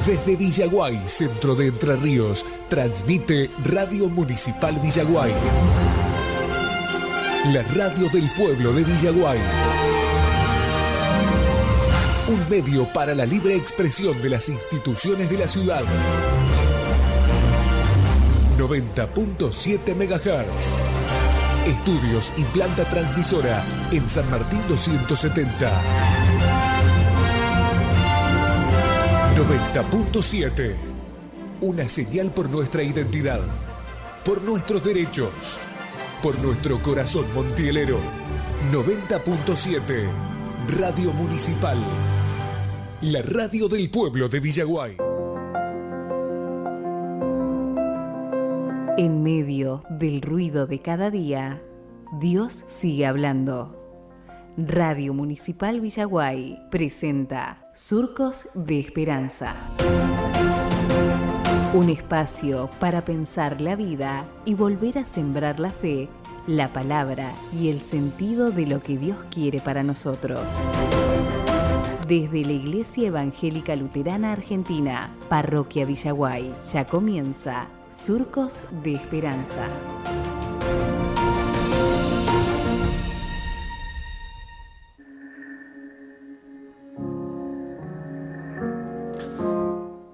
Desde Villaguay, centro de Entre Ríos, transmite Radio Municipal Villaguay. La radio del pueblo de Villaguay. Un medio para la libre expresión de las instituciones de la ciudad. 90.7 MHz. Estudios y planta transmisora en San Martín 270. 90.7. Una señal por nuestra identidad, por nuestros derechos, por nuestro corazón montielero. 90.7. Radio Municipal. La radio del pueblo de Villaguay. En medio del ruido de cada día, Dios sigue hablando. Radio Municipal Villaguay presenta Surcos de Esperanza. Un espacio para pensar la vida y volver a sembrar la fe, la palabra y el sentido de lo que Dios quiere para nosotros. Desde la Iglesia Evangélica Luterana Argentina, Parroquia Villaguay, ya comienza Surcos de Esperanza.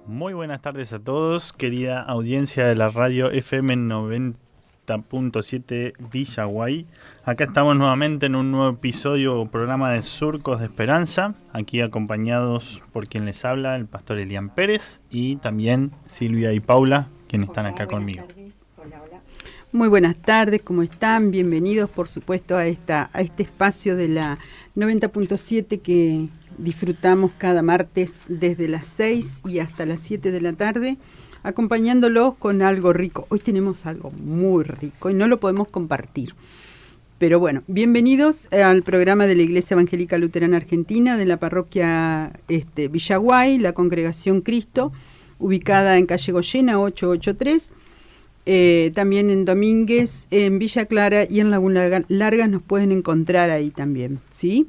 Muy buenas tardes a todos, querida audiencia de la radio FM 90.7 Villaguay. Acá estamos nuevamente en un nuevo episodio o programa de Surcos de Esperanza, aquí acompañados por quien les habla, el pastor Elian Pérez, y también Silvia y Paula, quienes están acá conmigo. Muy buenas tardes, ¿cómo están? Bienvenidos, por supuesto, a este espacio de la 90.7 que disfrutamos cada martes desde las 6 y hasta las 7 de la tarde, acompañándolos con algo rico. Hoy tenemos algo muy rico y no lo podemos compartir. Pero bueno, bienvenidos al programa de la Iglesia Evangélica Luterana Argentina de la parroquia Villaguay, la Congregación Cristo, ubicada en calle Goyena 883. También en Domínguez, en Villa Clara y en Laguna Larga nos pueden encontrar ahí también, ¿sí?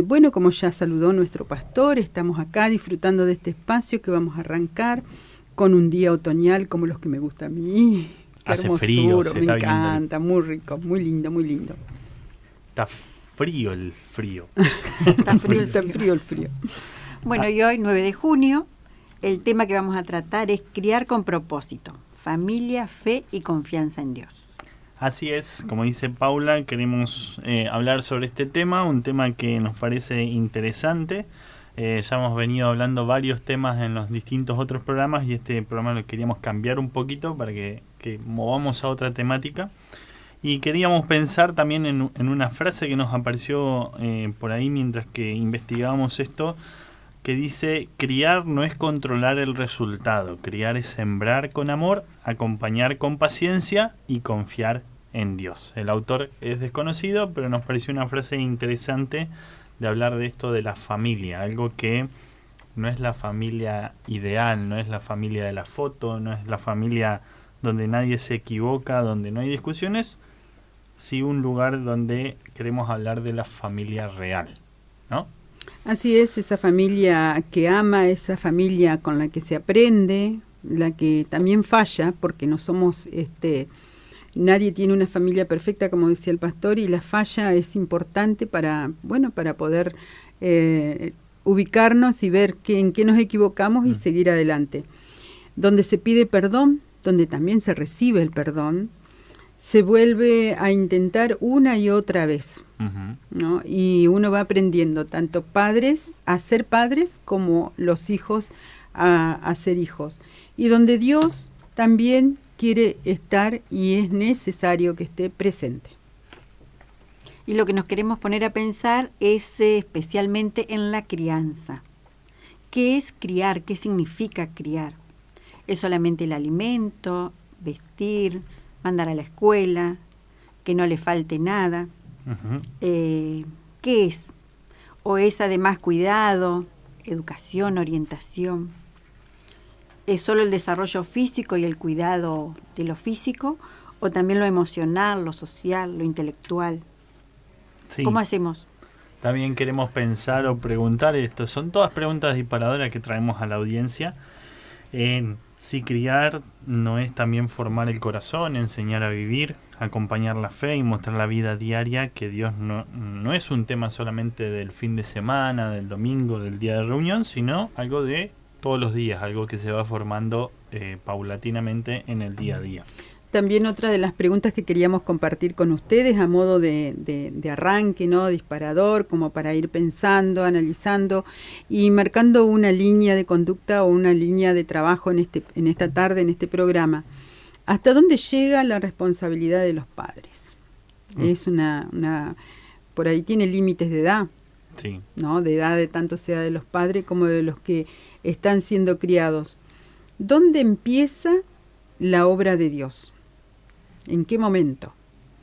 Bueno, como ya saludó nuestro pastor, estamos acá disfrutando de este espacio que vamos a arrancar con un día otoñal como los que me gusta a mí. Qué hace hermosura, frío, se me está encanta, muy rico, muy lindo, muy lindo. Está frío el frío. Está frío el frío. Bueno, y hoy, 9 de junio, el tema que vamos a tratar es criar con propósito, familia, fe y confianza en Dios. Así es, como dice Paula, queremos hablar sobre este tema, un tema que nos parece interesante. Ya hemos venido hablando varios temas en los distintos otros programas y este programa lo queríamos cambiar un poquito para que movamos a otra temática. Y queríamos pensar también en una frase que nos apareció por ahí mientras que investigábamos esto, que dice: criar no es controlar el resultado, criar es sembrar con amor, acompañar con paciencia y confiar en Dios. El autor es desconocido, pero nos pareció una frase interesante de hablar de esto de la familia, algo que no es la familia ideal, no es la familia de la foto, no es la familia donde nadie se equivoca, donde no hay discusiones, sí un lugar donde queremos hablar de la familia real, ¿no? Así es, esa familia que ama, esa familia con la que se aprende, la que también falla, porque no somos, nadie tiene una familia perfecta, como decía el pastor, y la falla es importante para poder ubicarnos y ver en qué nos equivocamos y seguir adelante. Donde se pide perdón, donde también se recibe el perdón, se vuelve a intentar una y otra vez, ¿no? Y uno va aprendiendo tanto padres a ser padres como los hijos a ser hijos. Y donde Dios también quiere estar y es necesario que esté presente. Y lo que nos queremos poner a pensar es especialmente en la crianza. ¿Qué es criar? ¿Qué significa criar? ¿Es solamente el alimento, vestir, mandar a la escuela, que no le falte nada? ¿Qué es? ¿O es además cuidado, educación, orientación? ¿Es solo el desarrollo físico y el cuidado de lo físico? ¿O también lo emocional, lo social, lo intelectual? Sí. ¿Cómo hacemos? también queremos pensar o preguntar esto. Son todas preguntas disparadoras que traemos a la audiencia. Si criar no es también formar el corazón, enseñar a vivir, acompañar la fe y mostrar la vida diaria, que Dios no es un tema solamente del fin de semana, del domingo, del día de reunión, sino algo de todos los días, algo que se va formando paulatinamente en el día a día. También otra de las preguntas que queríamos compartir con ustedes a modo de arranque, ¿no? Disparador, como para ir pensando, analizando y marcando una línea de conducta o una línea de trabajo en esta tarde, en este programa. ¿Hasta dónde llega la responsabilidad de los padres? Es por ahí tiene límites de edad, sí, ¿no? De edad, de tanto sea de los padres como de los que están siendo criados. ¿Dónde empieza la obra de Dios? ¿En qué momento?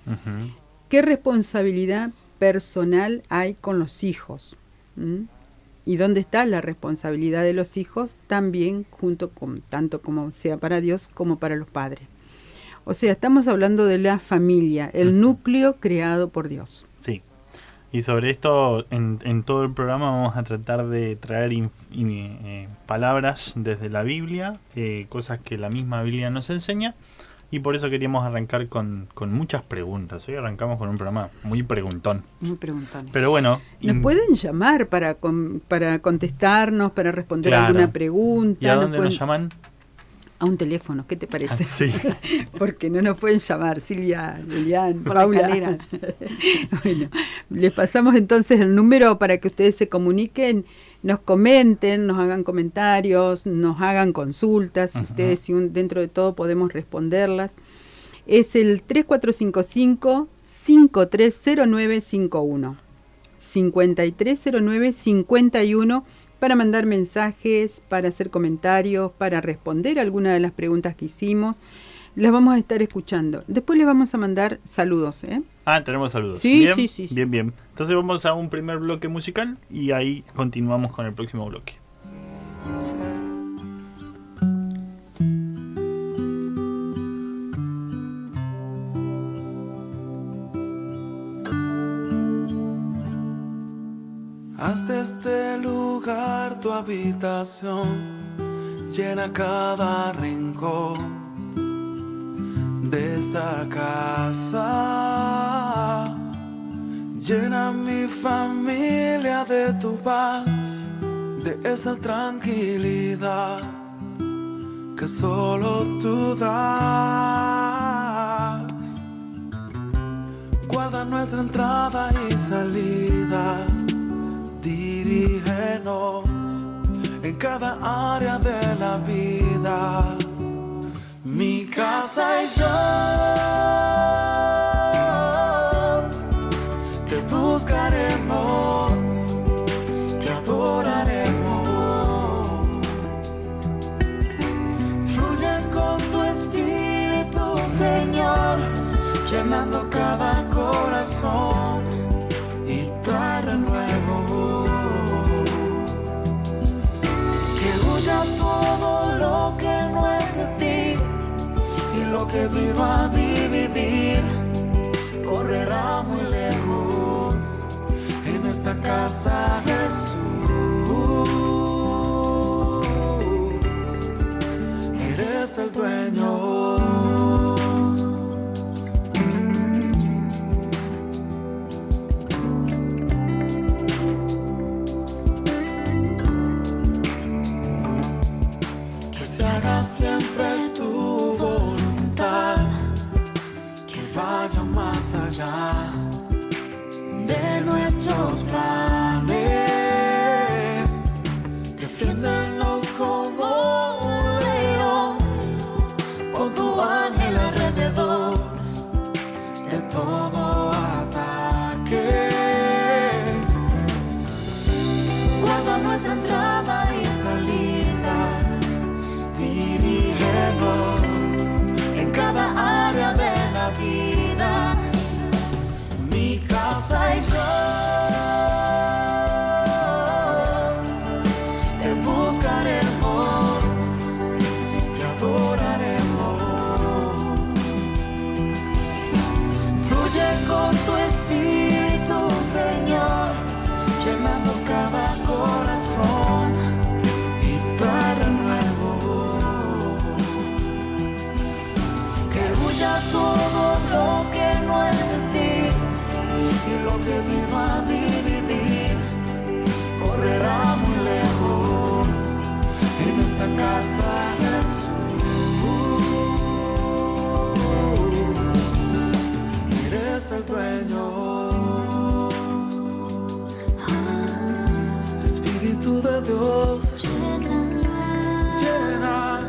Uh-huh. ¿Qué responsabilidad personal hay con los hijos? ¿Y dónde está la responsabilidad de los hijos? También tanto como sea para Dios como para los padres. O sea, estamos hablando de la familia, el núcleo creado por Dios. Sí. Y sobre esto, en todo el programa vamos a tratar de traer palabras desde la Biblia, cosas que la misma Biblia nos enseña. Y por eso queríamos arrancar con muchas preguntas. Hoy arrancamos con un programa muy preguntón. Muy preguntones. Pero bueno... Nos pueden llamar para contestarnos, para responder alguna pregunta. ¿Y a dónde nos llaman? A un teléfono, ¿qué te parece? Sí. Porque no nos pueden llamar, Silvia, Lilian, por Paula. La escalera. Bueno, les pasamos entonces el número para que ustedes se comuniquen, nos comenten, nos hagan comentarios, nos hagan consultas. Uh-huh. Ustedes, dentro de todo, podemos responderlas. Es el 3455-530951. 530951 para mandar mensajes, para hacer comentarios, para responder alguna de las preguntas que hicimos. Las vamos a estar escuchando. Después les vamos a mandar saludos, ¿eh? Tenemos saludos. Sí, ¿Bien? sí. Bien. Entonces vamos a un primer bloque musical y ahí continuamos con el próximo bloque. Haz de este lugar tu habitación, llena cada rincón de esta casa. Llena mi familia de tu paz, de esa tranquilidad que solo tú das. Guarda nuestra entrada y salida, dirígenos en cada área de la vida. Mi casa y yo te buscaremos, te adoraremos. Fluye con tu espíritu, Señor, llenando cada corazón y trae renuevo. Que huya todo lo que no es de ti, y lo que vino a dividir correrá muy lejos. En esta casa, Jesús, eres el dueño. Que se haga siempre tu voluntad, que vaya más allá de nuestros planes. Defiéndenos como un león, pon tu ángel alrededor de todo ataque. Guarda nuestra entrada y salida, dirígenos en cada área de la vida. Mi casa y yo te buscaremos, te adoraremos. Fluye con tu espíritu, Señor, el dueño. Espíritu de Dios, llena,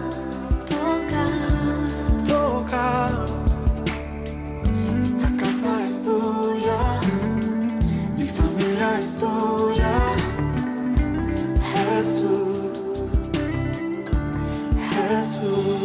toca. Esta casa es tuya, mi familia es tuya. Jesús, Jesús.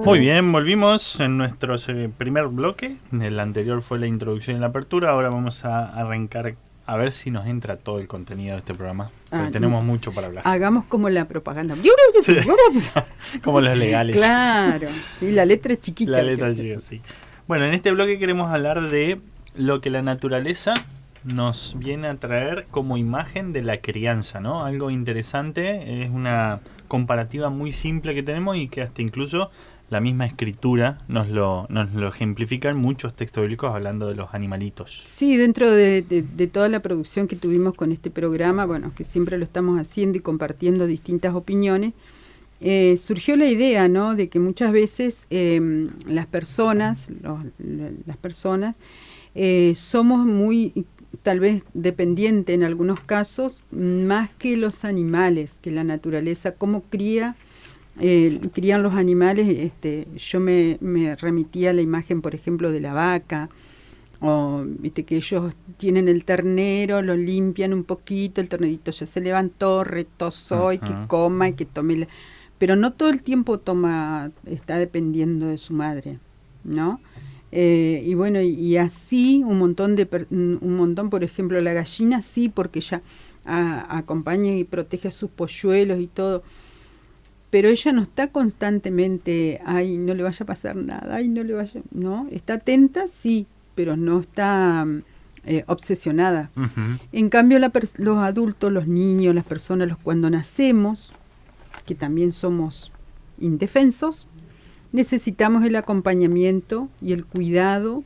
Muy bien, volvimos en nuestro primer bloque. El anterior fue la introducción y la apertura. Ahora vamos a arrancar a ver si nos entra todo el contenido de este programa. Porque tenemos mucho para hablar. Hagamos como la propaganda. Sí. Como los legales. Claro, sí, la letra es chiquita. La letra chica, sí. Bueno, en este bloque queremos hablar de lo que la naturaleza nos viene a traer como imagen de la crianza, ¿no? Algo interesante, es una comparativa muy simple que tenemos y que hasta incluso la misma escritura nos lo ejemplifica en muchos textos bíblicos hablando de los animalitos. Sí, dentro de toda la producción que tuvimos con este programa, bueno, que siempre lo estamos haciendo y compartiendo distintas opiniones, surgió la idea, ¿no?, de que muchas veces las personas somos muy, tal vez dependientes en algunos casos, más que los animales, que la naturaleza, cómo crían los animales. Yo me remitía a la imagen, por ejemplo, de la vaca, o viste que ellos tienen el ternero, lo limpian un poquito, el ternerito ya se levantó, retosó, y que coma y que tome, pero no todo el tiempo está dependiendo de su madre, ¿no? Y bueno, y así un montón, por ejemplo, la gallina sí, porque ella acompaña y protege a sus polluelos y todo, pero ella no está constantemente, ay, no le vaya a pasar nada, ay, no le vaya, no, está atenta, sí, pero no está obsesionada. Uh-huh. En cambio, los adultos, los niños, las personas, cuando nacemos, que también somos indefensos, necesitamos el acompañamiento y el cuidado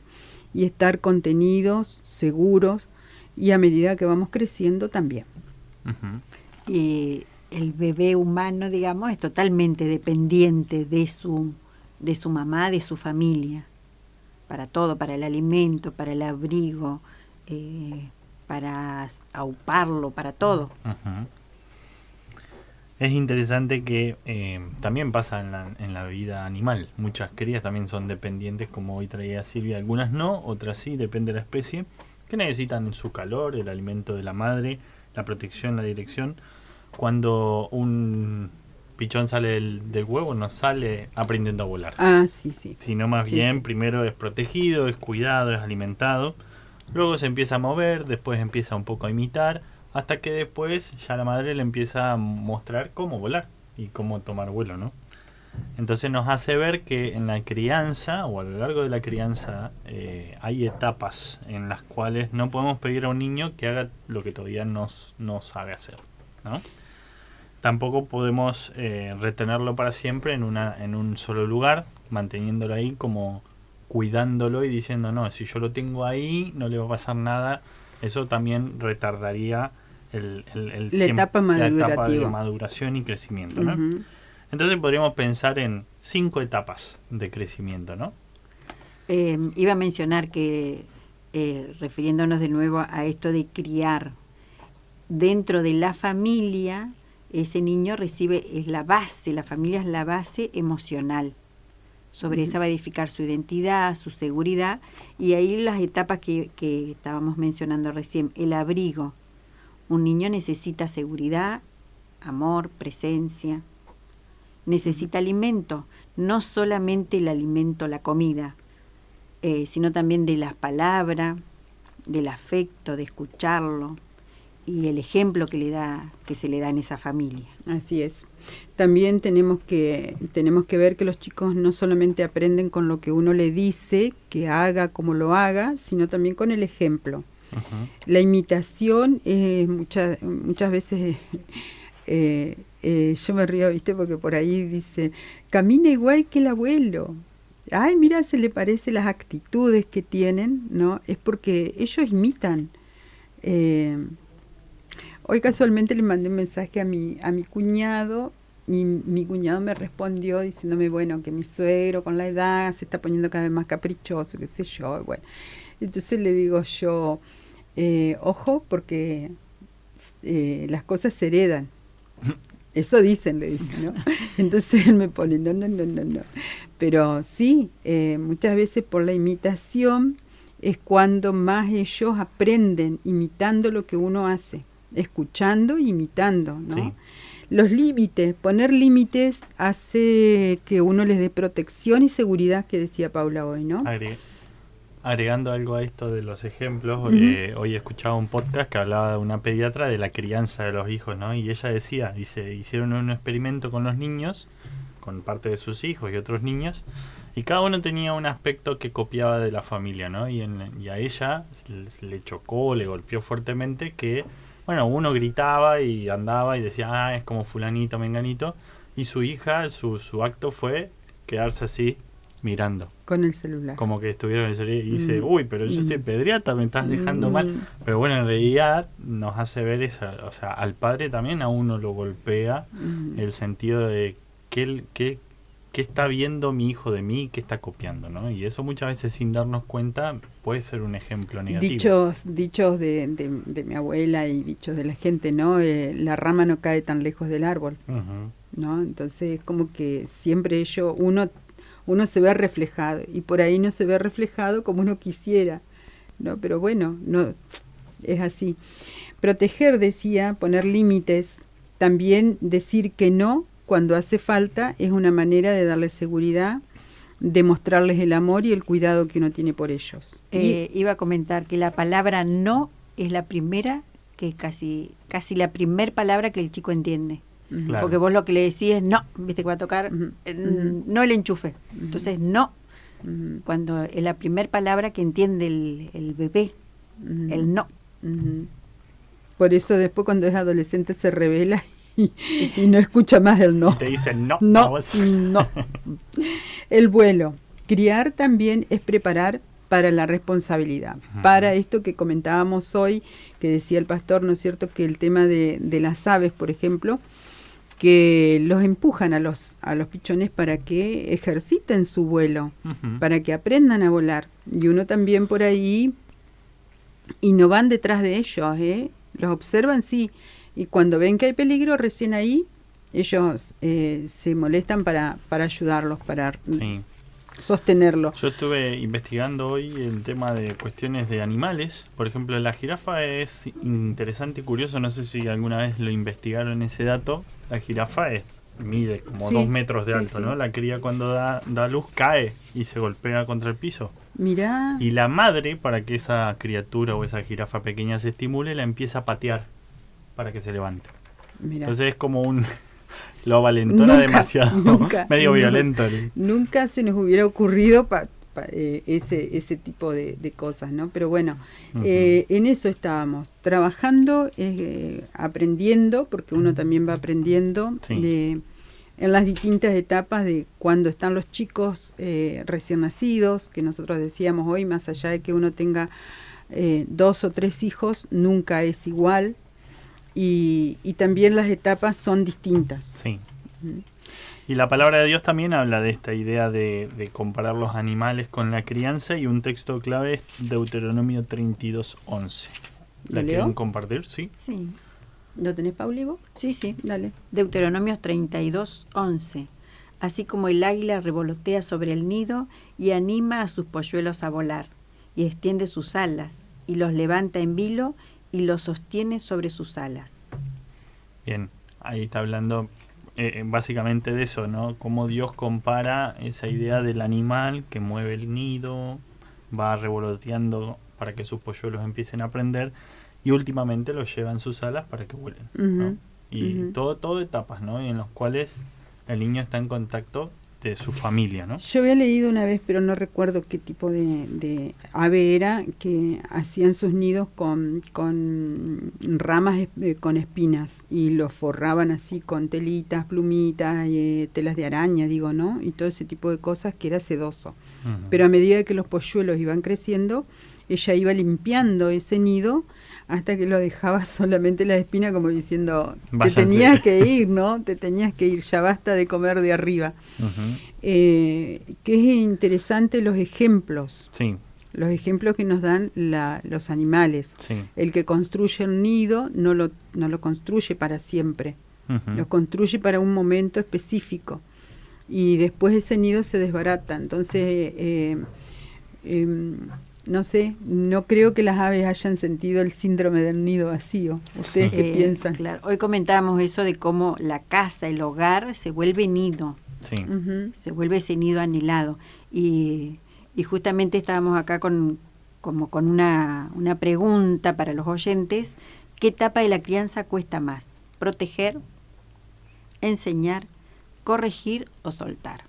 y estar contenidos, seguros, y a medida que vamos creciendo también. Uh-huh. Y el bebé humano, digamos, es totalmente dependiente de su mamá, de su familia, para todo, para el alimento, para el abrigo, para auparlo, para todo. Uh-huh. Es interesante que también pasa en la vida animal. Muchas crías también son dependientes, como hoy traía Silvia. Algunas no, otras sí, depende de la especie, que necesitan su calor, el alimento de la madre, la protección, la dirección. Cuando un pichón sale del huevo, no sale aprendiendo a volar. Ah, sí, sí. Sino más bien, primero es protegido, es cuidado, es alimentado. Luego se empieza a mover, después empieza un poco a imitar, hasta que después ya la madre le empieza a mostrar cómo volar y cómo tomar vuelo, ¿no? Entonces nos hace ver que en la crianza, o a lo largo de la crianza, hay etapas en las cuales no podemos pedir a un niño que haga lo que todavía no sabe hacer, ¿no? Tampoco podemos retenerlo para siempre en un solo lugar, manteniéndolo ahí como cuidándolo y diciendo, no, si yo lo tengo ahí no le va a pasar nada. Eso también retardaría la etapa de maduración y crecimiento, ¿no? Uh-huh. Entonces podríamos pensar en 5 etapas de crecimiento, ¿no? Iba a mencionar que, refiriéndonos de nuevo a esto de criar, dentro de la familia, ese niño es la base, la familia es la base emocional. Sobre esa va a edificar su identidad, su seguridad, y ahí las etapas que estábamos mencionando recién, el abrigo. Un niño necesita seguridad, amor, presencia, necesita alimento, no solamente el alimento, la comida, sino también de las palabras, del afecto, de escucharlo, y el ejemplo que se le da en esa familia. Así es. También tenemos que ver que los chicos no solamente aprenden con lo que uno le dice, que haga como lo haga, sino también con el ejemplo. Uh-huh. La imitación, muchas veces, yo me río, ¿viste? Porque por ahí dice, camina igual que el abuelo. Ay, mira, se le parece las actitudes que tienen, ¿no? Es porque ellos imitan. Hoy casualmente le mandé un mensaje a mi cuñado y mi cuñado me respondió diciéndome, bueno, que mi suegro con la edad se está poniendo cada vez más caprichoso, qué sé yo. Bueno, entonces le digo yo, ojo, porque las cosas se heredan. Eso dicen, le dije, ¿no? Entonces él me pone, no. Pero sí, muchas veces por la imitación es cuando más ellos aprenden, imitando lo que uno hace, escuchando e imitando, ¿no? Sí. Los límites, poner límites hace que uno les dé protección y seguridad, que decía Paula hoy, ¿no? Agregando algo a esto de los ejemplos, hoy escuchaba un podcast que hablaba de una pediatra de la crianza de los hijos, ¿no? Y ella dice, hicieron un experimento con los niños, con parte de sus hijos y otros niños, y cada uno tenía un aspecto que copiaba de la familia, ¿no? Y a ella le chocó, le golpeó fuertemente que, bueno, uno gritaba y andaba y decía, es como fulanito, menganito, y su hija, su acto fue quedarse así, mirando. Con el celular. Como que estuviera en el celular y dice, pero yo soy pediatra, me estás dejando mal. Pero bueno, en realidad nos hace ver esa, o sea, al padre también a uno lo golpea el sentido de qué está viendo mi hijo de mí, qué está copiando, ¿no? Y eso muchas veces sin darnos cuenta puede ser un ejemplo negativo. Dichos de mi abuela y dichos de la gente, ¿no? La rama no cae tan lejos del árbol, ¿no? Entonces es como que siempre uno se ve reflejado y por ahí no se ve reflejado como uno quisiera, ¿no? Pero bueno, no es así. Proteger, decía, poner límites, también decir que no cuando hace falta es una manera de darles seguridad, de mostrarles el amor y el cuidado que uno tiene por ellos. Iba a comentar que la palabra no es la primera, que es casi la primer palabra que el chico entiende. Claro. Porque vos lo que le decís es no, viste que va a tocar, no el enchufe. Entonces no, cuando es la primera palabra que entiende el bebé, el no. Por eso después cuando es adolescente se revela y no escucha más el no. Y te dicen no. No. El vuelo. Criar también es preparar para la responsabilidad, para esto que comentábamos hoy, que decía el pastor, ¿no es cierto?, que el tema de las aves, por ejemplo, que los empujan a los pichones para que ejerciten su vuelo, para que aprendan a volar. Y uno también por ahí, y no van detrás de ellos, los observan, sí, y cuando ven que hay peligro, recién ahí, ellos se molestan para ayudarlos, para sostenerlo. Yo estuve investigando hoy el tema de cuestiones de animales. Por ejemplo, la jirafa es interesante y curioso. No sé si alguna vez lo investigaron ese dato. La jirafa mide como 2 metros de alto, ¿no? La cría cuando da luz cae y se golpea contra el piso. Mirá. Y la madre, para que esa criatura o esa jirafa pequeña se estimule, la empieza a patear para que se levante. Mirá. Entonces es como lo valentona demasiado, medio violento. Nunca se nos hubiera ocurrido ese tipo de cosas, ¿no? Pero bueno, en eso estábamos, trabajando, aprendiendo, porque uno también va aprendiendo en las distintas etapas de cuando están los chicos recién nacidos, que nosotros decíamos hoy, más allá de que uno tenga 2 o 3 hijos, nunca es igual. Y también las etapas son distintas. Sí. Y la palabra de Dios también habla de esta idea de comparar los animales con la crianza, y un texto clave es Deuteronomio 32:11. ¿La quieren compartir? Sí. Sí. ¿Lo tenés, Pauli, vos? Sí. Dale. Deuteronomio 32:11. Así como el águila revolotea sobre el nido y anima a sus polluelos a volar, y extiende sus alas, y los levanta en vilo, y lo sostiene sobre sus alas. Bien, ahí está hablando básicamente de eso, ¿no? Cómo Dios compara esa idea del animal que mueve el nido, va revoloteando para que sus polluelos empiecen a aprender, y últimamente los lleva en sus alas para que vuelen, ¿no? Y todo etapas, ¿no? En los cuales el niño está en contacto de su familia, ¿no? Yo había leído una vez, pero no recuerdo qué tipo de ave era, que hacían sus nidos con ramas con espinas, y los forraban así con telitas, plumitas, telas de araña, digo, ¿no? Y todo ese tipo de cosas, que era sedoso. Pero a medida que los polluelos iban creciendo, ella iba limpiando ese nido hasta que lo dejaba solamente la espina, como diciendo, Váyanse. te tenías que ir, ¿no? Te tenías que ir, ya basta de comer de arriba. Ujú. Que es interesante los ejemplos. Sí, Los ejemplos que nos dan los animales. sí. El que construye un nido no lo construye para siempre, Ujú. lo construye para un momento específico y después ese nido se desbarata. Entonces, no sé, no creo que las aves hayan sentido el síndrome del nido vacío. ¿Ustedes qué piensan? Claro, hoy comentábamos eso de cómo la casa, el hogar, se vuelve nido, Sí. Ujú. se vuelve ese nido anhelado. Y justamente estábamos acá con una pregunta para los oyentes. ¿Qué etapa de la crianza cuesta más? ¿Proteger, enseñar, corregir o soltar?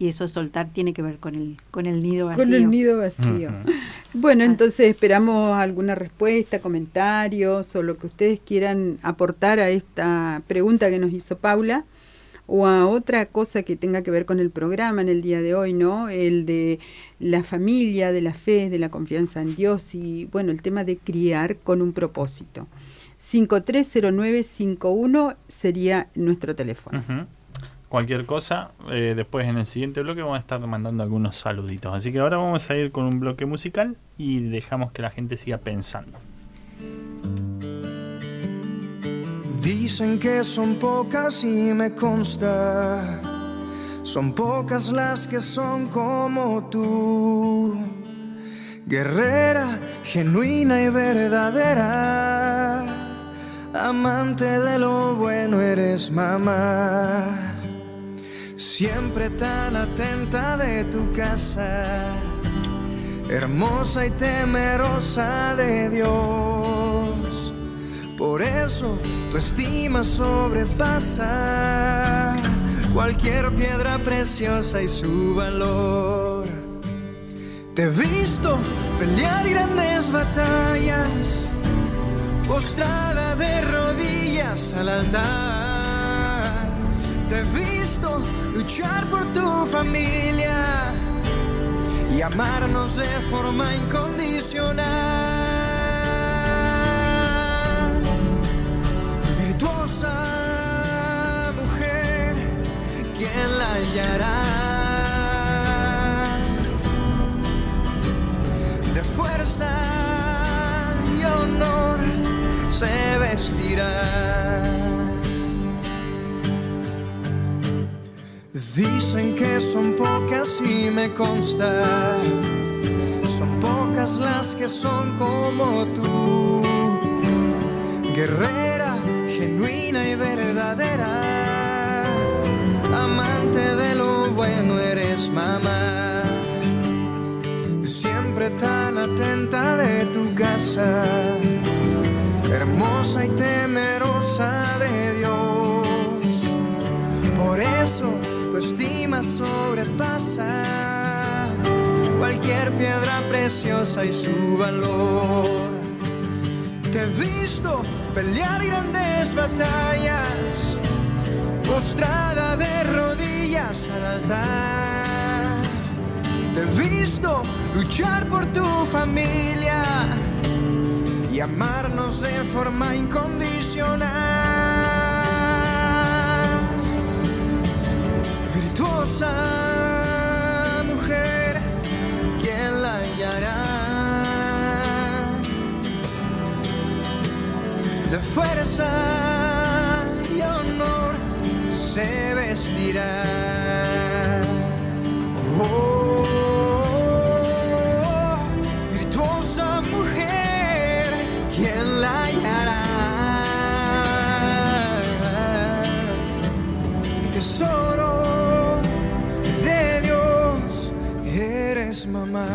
Y eso soltar tiene que ver con el nido vacío. Con el nido vacío. Ujú. Bueno, entonces esperamos alguna respuesta, comentarios o lo que ustedes quieran aportar a esta pregunta que nos hizo Paula o a otra cosa que tenga que ver con el programa en el día de hoy, ¿no? El de la familia, de la fe, de la confianza en Dios y, bueno, el tema de criar con un propósito. 530951 sería nuestro teléfono. Ujú. Cualquier cosa, después en el siguiente bloque vamos a estar mandando algunos saluditos. Así que ahora vamos a ir con un bloque musical y dejamos que la gente siga pensando. Dicen que son pocas y me consta, son pocas las que son como tú, guerrera, genuina y verdadera, amante de lo bueno eres mamá, siempre tan atenta de tu casa, hermosa y temerosa de Dios. Por eso tu estima sobrepasa cualquier piedra preciosa y su valor. Te he visto pelear grandes batallas, postrada de rodillas al altar. Te he visto luchar por tu familia y amarnos de forma incondicional. Virtuosa mujer, ¿quién la hallará? De fuerza y honor se vestirá. Dicen que son pocas y me consta, son pocas las que son como tú, guerrera, genuina y verdadera, amante de lo bueno eres mamá, siempre tan atenta de tu casa, hermosa y temerosa de Dios. Por eso tu estima sobrepasa cualquier piedra preciosa y su valor. Te he visto pelear grandes batallas, postrada de rodillas al altar. Te he visto luchar por tu familia y amarnos de forma incondicional. Virtuosa mujer, ¿quién la hallará? De fuerza y honor se vestirá. Oh, virtuosa mujer, ¿quién la hallará? Tesoro de Dios, eres mamá.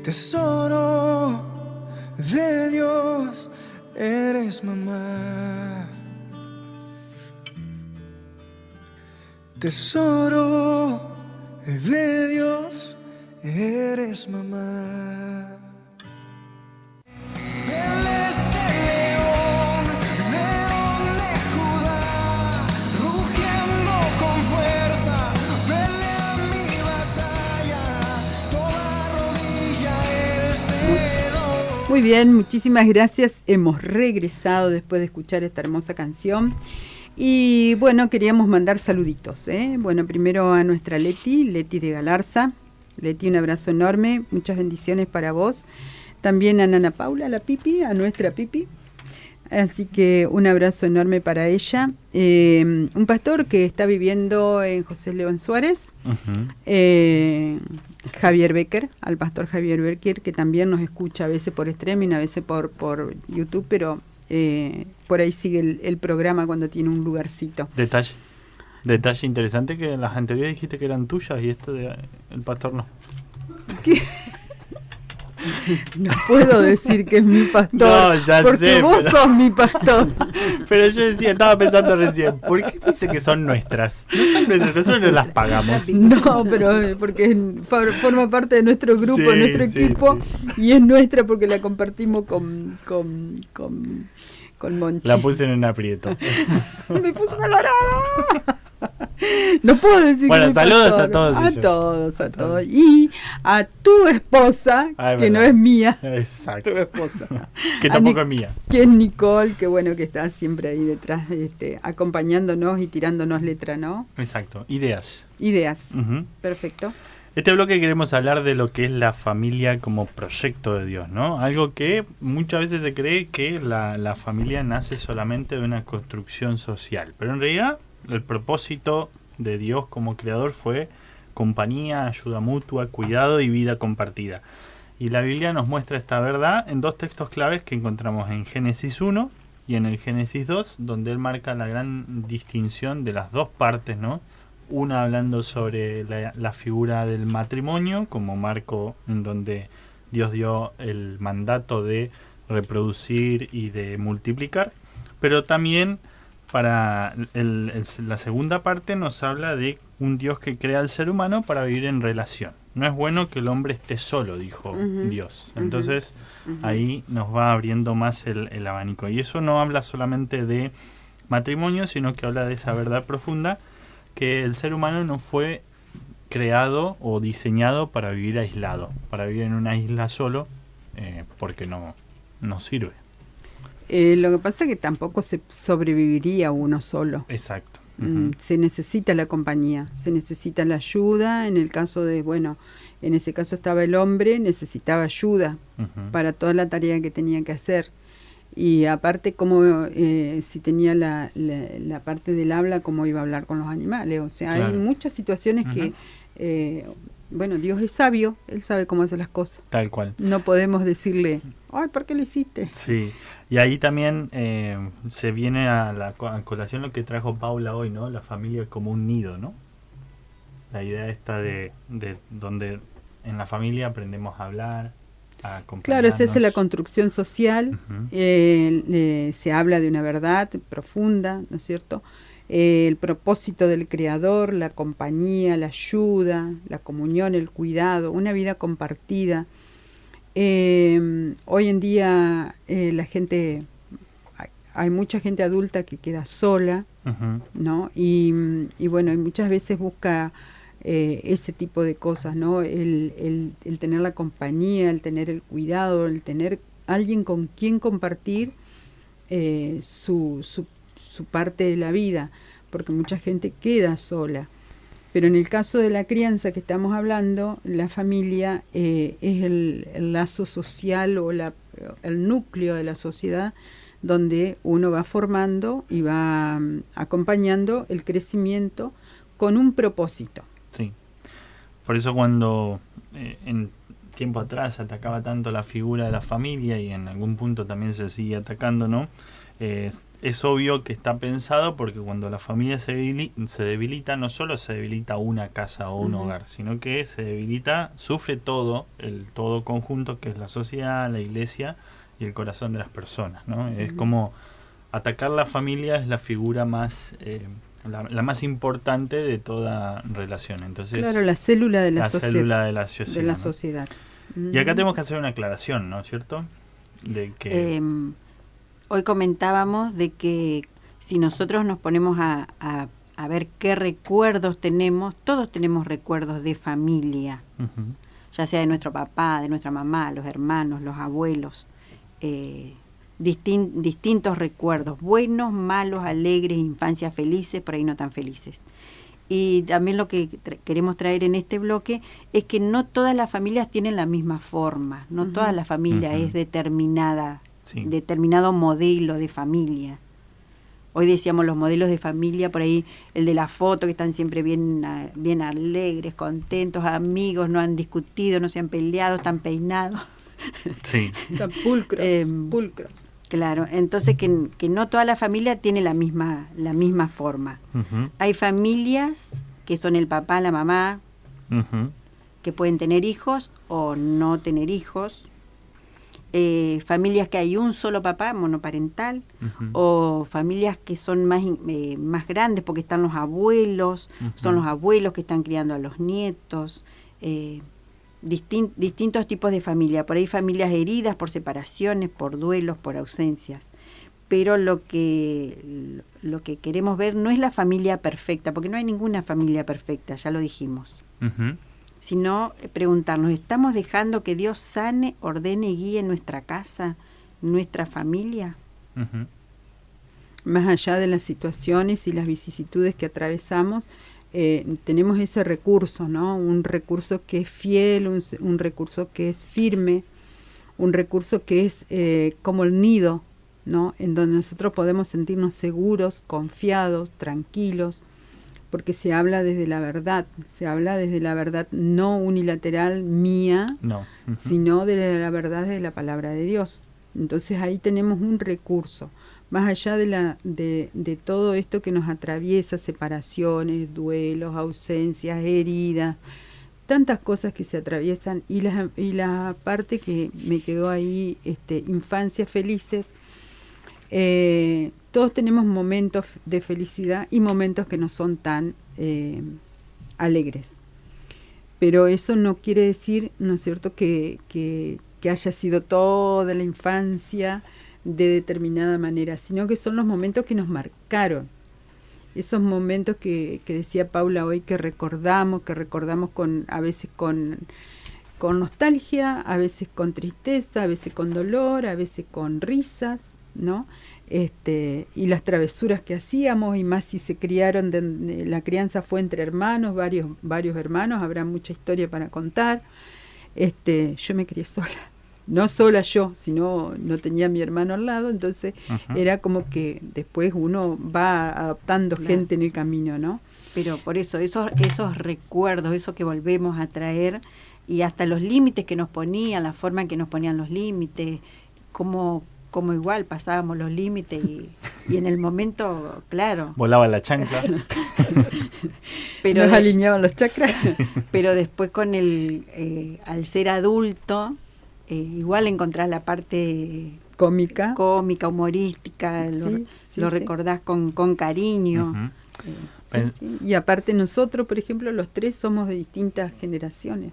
Tesoro de Dios, eres mamá. Tesoro de Dios, eres mamá. Él es el león, león de Judá, rugiendo con fuerza, pelea mi batalla, toda rodilla Muy bien, muchísimas gracias. Hemos regresado después de escuchar esta hermosa canción. Y bueno, queríamos mandar saluditos, ¿eh? Bueno, primero a nuestra Leti de Galarza. Leti, un abrazo enorme, muchas bendiciones para vos. También a Nana Paula, la Pipi, a nuestra Pipi. Así que un abrazo enorme para ella. Un pastor que está viviendo en José León Suárez, Javier Becker, al pastor Javier Becker, que también nos escucha a veces por streaming, a veces por YouTube, pero por ahí sigue el programa cuando tiene un lugarcito. Detalle interesante, que las anteriores dijiste que eran tuyas y esto de el pastor no. ¿Qué? No puedo decir que es mi pastor, no, ya porque sé, vos sos mi pastor. Pero yo estaba pensando recién, ¿por qué dice que son nuestras? No son nuestras, nosotros no las pagamos. No, pero porque forma parte de nuestro grupo, sí, de nuestro equipo, sí. Y es nuestra porque la compartimos con Monchi. La puse en un aprieto. Me puse colorada. No puedo decir. Bueno, que saludos pastor. a todos A ellos. todos, a todos. Y a tu esposa, que verdad. no es mía. Exacto. Tu esposa. Que tampoco es mía. Que es Nicole, que bueno, que está siempre ahí detrás, acompañándonos y tirándonos letra, ¿no? Exacto. Ideas. Ideas. Perfecto. Este bloque queremos hablar de lo que es la familia como proyecto de Dios, ¿no? Algo que muchas veces se cree que la familia nace solamente de una construcción social, pero en realidad el propósito de Dios como creador fue compañía, ayuda mutua, cuidado y vida compartida. Y la Biblia nos muestra esta verdad en dos textos claves que encontramos en Génesis 1 y en el Génesis 2, donde él marca la gran distinción de las dos partes, ¿no? Una hablando sobre la figura del matrimonio como marco en donde Dios dio el mandato de reproducir y de multiplicar, pero también para la segunda parte nos habla de un Dios que crea al ser humano para vivir en relación. No es bueno que el hombre esté solo, dijo Dios. Entonces ahí nos va abriendo más el abanico. Y eso no habla solamente de matrimonio, sino que habla de esa verdad profunda que el ser humano no fue creado o diseñado para vivir aislado, para vivir en una isla solo, porque no sirve. Lo que pasa es que tampoco se sobreviviría uno solo. Exacto. Se necesita la compañía, se necesita la ayuda. En el caso de, en ese caso estaba el hombre, necesitaba ayuda para toda la tarea que tenía que hacer. Y aparte, como si tenía la parte del habla, cómo iba a hablar con los animales. O sea, claro. Hay muchas situaciones que, Dios es sabio, Él sabe cómo hacer las cosas. Tal cual. No podemos decirle, ay, ¿por qué lo hiciste? Sí, y ahí también se viene a colación lo que trajo Paula hoy, ¿no? La familia como un nido, ¿no? La idea esta de donde en la familia aprendemos a hablar, a comprender. Claro, esa es la construcción social, se habla de una verdad profunda, ¿no es cierto? El propósito del creador, la compañía, la ayuda, la comunión, el cuidado, una vida compartida. Hoy en día la gente, hay mucha gente adulta que queda sola, ¿no? Y muchas veces busca ese tipo de cosas, ¿no? El tener la compañía, el tener el cuidado, el tener alguien con quien compartir su parte de la vida, porque mucha gente queda sola. Pero en el caso de la crianza que estamos hablando, la familia es el lazo social o el núcleo de la sociedad donde uno va formando y va acompañando el crecimiento con un propósito. Sí, por eso cuando en tiempo atrás se atacaba tanto la figura de la familia y en algún punto también se sigue atacando, ¿no? Es obvio que está pensado porque cuando la familia se debilita, no solo se debilita una casa o un hogar, sino que se debilita, sufre todo, el todo conjunto que es la sociedad, la iglesia y el corazón de las personas, ¿no? Es como atacar la familia es la figura más, la más importante de toda relación. Entonces, claro, la célula de la sociedad. Célula de la sociedad. De la ¿no? sociedad. Y acá tenemos que hacer una aclaración, ¿no es cierto? De que hoy comentábamos de que si nosotros nos ponemos a ver qué recuerdos tenemos, todos tenemos recuerdos de familia, ya sea de nuestro papá, de nuestra mamá, los hermanos, los abuelos. distintos recuerdos, buenos, malos, alegres, infancias felices, por ahí no tan felices. Y también lo que queremos traer en este bloque es que no todas las familias tienen la misma forma, no todas las familias es determinado modelo de familia. Hoy decíamos los modelos de familia, por ahí el de la foto, que están siempre bien alegres, contentos, amigos, no han discutido, no se han peleado, están peinados. Sí. Están pulcros. Claro, entonces que no toda la familia tiene la misma forma. Hay familias que son el papá, la mamá, que pueden tener hijos o no tener hijos. Familias que hay un solo papá, monoparental, o familias que son más grandes porque están los abuelos, son los abuelos que están criando a los nietos. Distintos tipos de familia, por ahí familias heridas por separaciones, por duelos, por ausencias, pero lo que queremos ver no es la familia perfecta, porque no hay ninguna familia perfecta, ya lo dijimos, sino preguntarnos, ¿estamos dejando que Dios sane, ordene y guíe nuestra casa, nuestra familia? Más allá de las situaciones y las vicisitudes que atravesamos, tenemos ese recurso, ¿no? Un recurso que es fiel, un recurso que es firme, un recurso que es como el nido, ¿no? En donde nosotros podemos sentirnos seguros, confiados, tranquilos, porque se habla desde la verdad no unilateral mía, sino de la verdad de la palabra de Dios. Entonces ahí tenemos un recurso. Más allá de todo esto que nos atraviesa, separaciones, duelos, ausencias, heridas, tantas cosas que se atraviesan, y la parte que me quedó ahí, infancias felices, todos tenemos momentos de felicidad y momentos que no son tan alegres. Pero eso no quiere decir, ¿no es cierto?, que haya sido toda la infancia de determinada manera, sino que son los momentos que nos marcaron, esos momentos que decía Paula hoy, que recordamos a veces con nostalgia, a veces con tristeza, a veces con dolor, a veces con risas, ¿no? Y las travesuras que hacíamos, y más si se criaron, la crianza fue entre hermanos, varios hermanos, habrá mucha historia para contar. Yo me crié sola. No sola yo, sino no tenía a mi hermano al lado, entonces era como que después uno va adoptando gente en el camino, ¿no? Pero por eso, esos recuerdos, eso que volvemos a traer, y hasta los límites que nos ponían, la forma en que nos ponían los límites, como igual pasábamos los límites y en el momento, claro. Volaba la chancla. Pero nos alineaban los chakras. Pero después al ser adulto, igual encontrás la parte cómica, humorística, lo recordás con cariño. Sí. Y aparte nosotros, por ejemplo, los tres somos de distintas generaciones.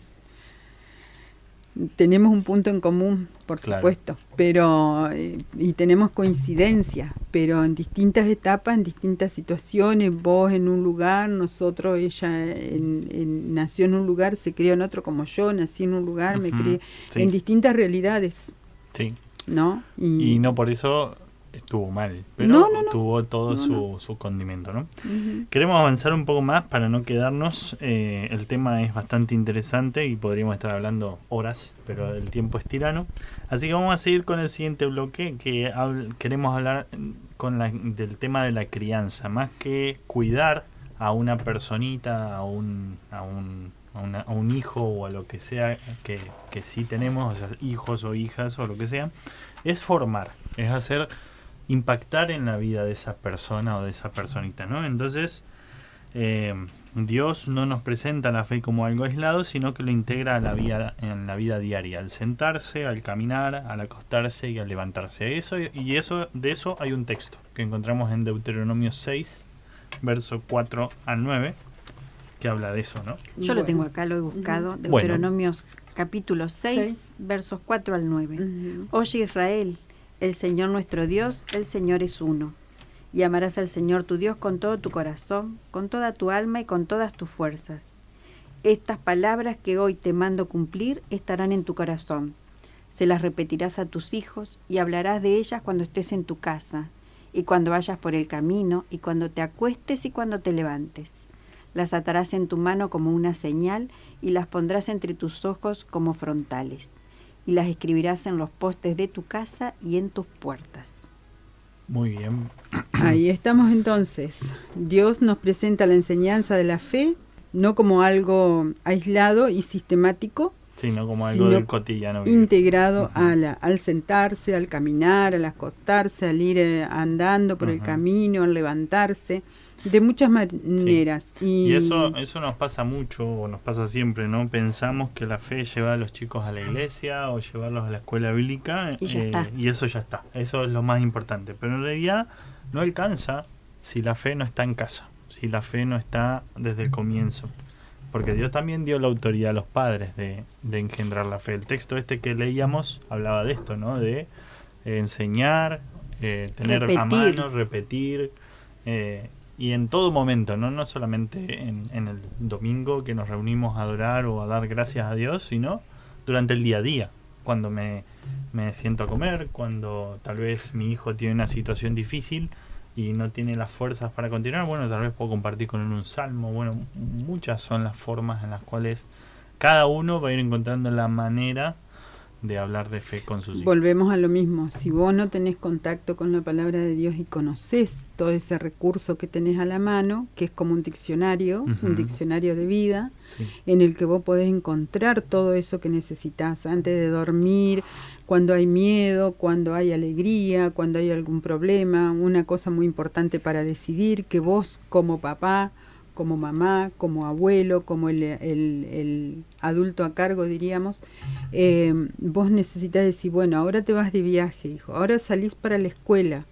Tenemos un punto en común, por supuesto, pero y tenemos coincidencias, pero en distintas etapas, en distintas situaciones. Vos en un lugar, ella nació en un lugar, se crió en otro, como yo nací en un lugar, me crié en distintas realidades. Sí. ¿No? Y no por eso estuvo mal, pero tuvo todo su condimento, ¿no? Queremos avanzar un poco más para no quedarnos. El tema es bastante interesante y podríamos estar hablando horas, pero el tiempo es tirano. Así que vamos a seguir con el siguiente bloque, que queremos hablar del tema de la crianza, más que cuidar a una personita, a un hijo o a lo que sea que sí tenemos, o sea, hijos o hijas o lo que sea, es formar, es hacer impactar en la vida de esa persona o de esa personita, ¿no? Entonces, Dios no nos presenta la fe como algo aislado, sino que lo integra en la vida diaria, al sentarse, al caminar, al acostarse y al levantarse. De eso hay un texto que encontramos en Deuteronomio 6, verso 4 al 9, que habla de eso, ¿no? Yo lo tengo acá, lo he buscado, Deuteronomios capítulo 6, versos 4 al 9. Oye Israel, el Señor nuestro Dios, el Señor es uno. Y amarás al Señor tu Dios con todo tu corazón, con toda tu alma y con todas tus fuerzas. Estas palabras que hoy te mando cumplir estarán en tu corazón. Se las repetirás a tus hijos y hablarás de ellas cuando estés en tu casa, y cuando vayas por el camino, y cuando te acuestes y cuando te levantes. Las atarás en tu mano como una señal y las pondrás entre tus ojos como frontales. Y las escribirás en los postes de tu casa y en tus puertas. Muy bien. Ahí estamos entonces. Dios nos presenta la enseñanza de la fe, no como algo aislado y sistemático, Sí, no como algo sino del cotidiano. vivir. integrado al sentarse, al caminar, al acostarse, al ir andando por el camino, al levantarse, de muchas maneras. Y eso nos pasa mucho, o nos pasa siempre, ¿no? Pensamos que la fe lleva a los chicos a la iglesia o llevarlos a la escuela bíblica Y ya está. y eso ya está. Eso es lo más importante. Pero en realidad no alcanza si la fe no está en casa, si la fe no está desde el comienzo. Porque Dios también dio la autoridad a los padres de engendrar la fe. El texto que leíamos hablaba de esto, ¿no? De enseñar, tener a mano, repetir, y en todo momento, no solamente en el domingo que nos reunimos a adorar o a dar gracias a Dios, sino durante el día a día, cuando me siento a comer, cuando tal vez mi hijo tiene una situación difícil y no tiene las fuerzas para continuar, bueno, tal vez puedo compartir con él un salmo. Bueno, muchas son las formas en las cuales cada uno va a ir encontrando la manera de hablar de fe con sus hijos. Volvemos a lo mismo. Si vos no tenés contacto con la palabra de Dios y conocés todo ese recurso que tenés a la mano, que es como un diccionario de vida, Sí. en el que vos podés encontrar todo eso que necesitas antes de dormir, cuando hay miedo, cuando hay alegría, cuando hay algún problema, una cosa muy importante para decidir, que vos como papá, como mamá, como abuelo, como el adulto a cargo, diríamos, vos necesitas decir, bueno, ahora te vas de viaje, hijo, ahora salís para la escuela,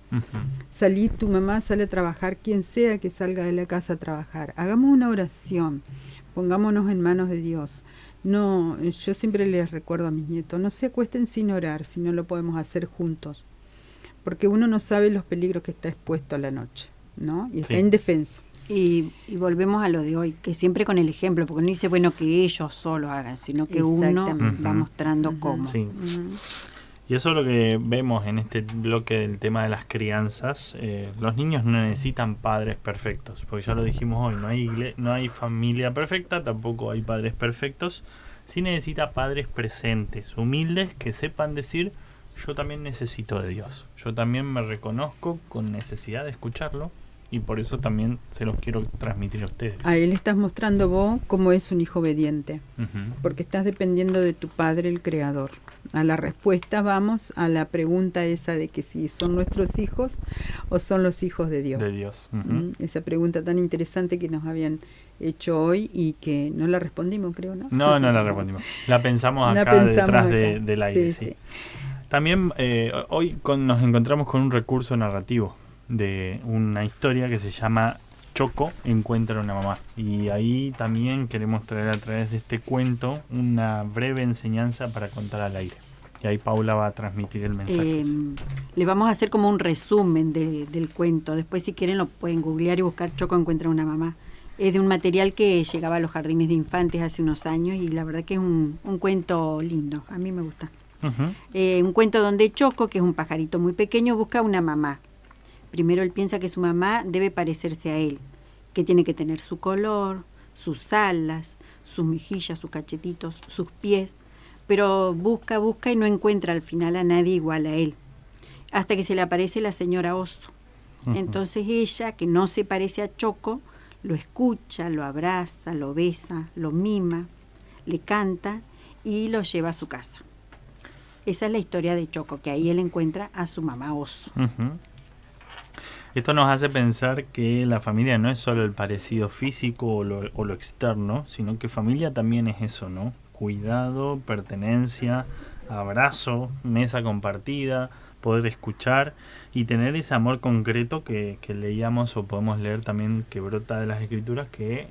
salí, tu mamá sale a trabajar, quien sea que salga de la casa a trabajar, hagamos una oración, pongámonos en manos de Dios. No, yo siempre les recuerdo a mis nietos, no se acuesten sin orar, si no lo podemos hacer juntos, porque uno no sabe los peligros que está expuesto a la noche, ¿no? Y está indefenso. Y volvemos a lo de hoy, que siempre con el ejemplo, porque no dice, bueno, que ellos solo hagan, sino que uno va mostrando cómo. Sí. Y eso es lo que vemos en este bloque del tema de las crianzas. Los niños no necesitan padres perfectos, porque ya lo dijimos hoy, no hay familia perfecta, tampoco hay padres perfectos. Sí necesita padres presentes, humildes, que sepan decir, yo también necesito de Dios, yo también me reconozco con necesidad de escucharlo, y por eso también se los quiero transmitir a ustedes. A él estás mostrando vos cómo es un hijo obediente, porque estás dependiendo de tu padre, el creador. A la respuesta vamos a la pregunta esa de que si son nuestros hijos o son los hijos de Dios. De Dios. Esa pregunta tan interesante que nos habían hecho hoy y que no la respondimos, creo, ¿no? No la respondimos. La pensamos acá detrás del aire. Sí. También hoy nos encontramos con un recurso narrativo de una historia que se llama Choco encuentra una mamá, y ahí también queremos traer a través de este cuento una breve enseñanza para contar al aire, y ahí Paula va a transmitir el mensaje. Le vamos a hacer como un resumen del cuento, después si quieren lo pueden googlear y buscar Choco encuentra una mamá. Es de un material que llegaba a los jardines de infantes hace unos años y la verdad que es un cuento lindo, a mí me gusta. Un cuento donde Choco, que es un pajarito muy pequeño, busca una mamá. Primero él piensa que su mamá debe parecerse a él, que tiene que tener su color, sus alas, sus mejillas, sus cachetitos, sus pies, pero busca y no encuentra al final a nadie igual a él, hasta que se le aparece la señora Oso. Entonces ella, que no se parece a Choco, lo escucha, lo abraza, lo besa, lo mima, le canta y lo lleva a su casa. Esa es la historia de Choco, que ahí él encuentra a su mamá Oso. Esto nos hace pensar que la familia no es solo el parecido físico o lo externo, sino que familia también es eso, ¿no? Cuidado, pertenencia, abrazo, mesa compartida, poder escuchar y tener ese amor concreto que leíamos o podemos leer también, que brota de las Escrituras, que